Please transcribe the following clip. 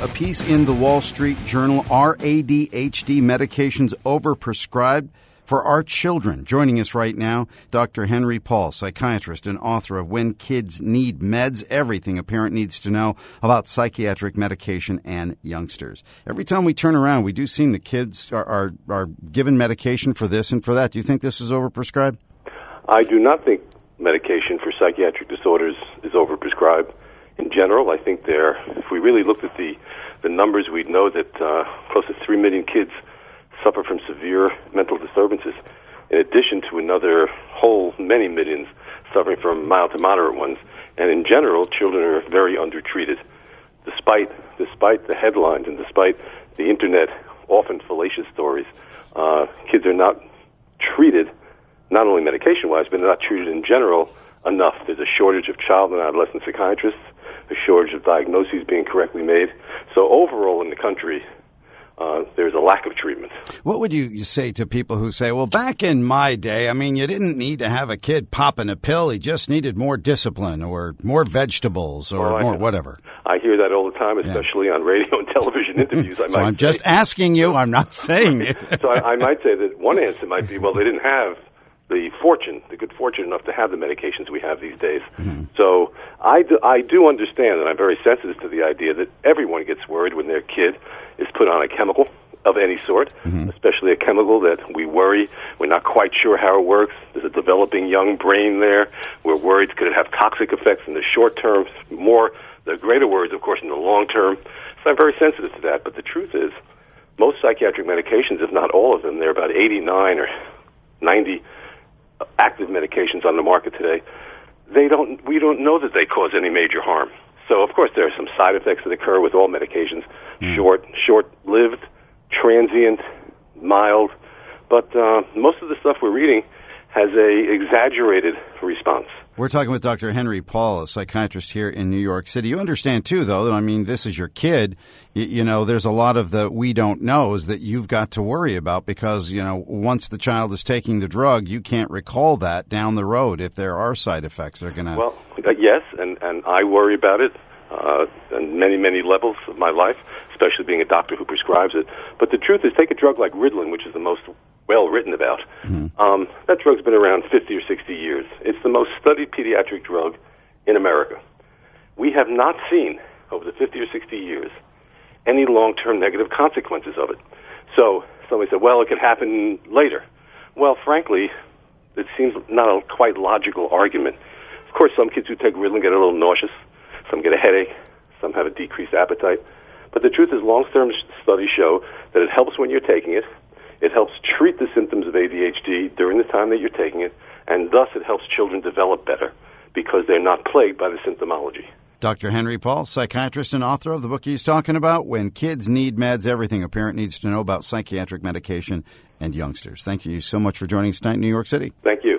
A piece in the Wall Street Journal, Are ADHD medications overprescribed for our children? Joining us right now, Dr. Henry Paul, psychiatrist and author of When Kids Need Meds, Everything a Parent Needs to Know About Psychiatric Medication and Youngsters. Every time we turn around, we do seem the kids are given medication for this and for that. Do you think this is overprescribed? I do not think medication for psychiatric disorders is overprescribed. In general, I think if we really looked at the numbers, we'd know that close to 3 million kids suffer from severe mental disturbances, in addition to another whole many millions suffering from mild to moderate ones. And in general, children are very undertreated. Despite the headlines and despite the Internet often fallacious stories, kids are not treated, not only medication-wise, but they're not treated in general enough. There's a shortage of child and adolescent psychiatrists, a shortage of diagnoses being correctly made. So overall in the country, there's a lack of treatment. What would you say to people who say, well, back in my day, I mean, you didn't need to have a kid popping a pill. He just needed more discipline or more vegetables or more whatever. I hear that all the time, especially on radio and television interviews. I'm just asking you. I'm not saying it. So I might say that one answer might be, well, they didn't have the good fortune enough to have the medications we have these days. Mm-hmm. So I do understand, and I'm very sensitive to the idea that everyone gets worried when their kid is put on a chemical of any sort, especially a chemical that we worry. We're not quite sure how it works. There's a developing young brain there. We're worried, could it have toxic effects in the short term? The greater worries, of course, in the long term. So I'm very sensitive to that. But the truth is, most psychiatric medications, if not all of them, there are about 89 or 90 active medications on the market today. We don't know that they cause any major harm. So, of course, there are some side effects that occur with all medications, short-lived, transient, mild, but most of the stuff we're reading has a exaggerated response. We're talking with Dr. Henry Paul, a psychiatrist here in New York City. You understand, too, though, that, I mean, this is your kid. There's a lot of the we don't knows that you've got to worry about because, once the child is taking the drug, you can't recall that down the road if there are side effects that are going to... Well, yes, and I worry about it on many, many levels of my life, especially being a doctor who prescribes it. But the truth is, take a drug like Ritalin, which is the most well-written about. Mm-hmm. That drug's been around 50 or 60 years. It's the most studied pediatric drug in America. We have not seen, over the 50 or 60 years, any long-term negative consequences of it. So somebody said, well, it could happen later. Well, frankly, it seems not a quite logical argument. Of course, some kids who take Ritalin get a little nauseous. Some get a headache. Some have a decreased appetite. But the truth is, long-term studies show that it helps when you're taking it. It helps treat the symptoms of ADHD during the time that you're taking it, and thus it helps children develop better because they're not plagued by the symptomology. Dr. Henry Paul, psychiatrist and author of the book he's talking about, When Kids Need Meds, Everything a Parent Needs to Know About Psychiatric Medication and Youngsters. Thank you so much for joining us tonight in New York City. Thank you.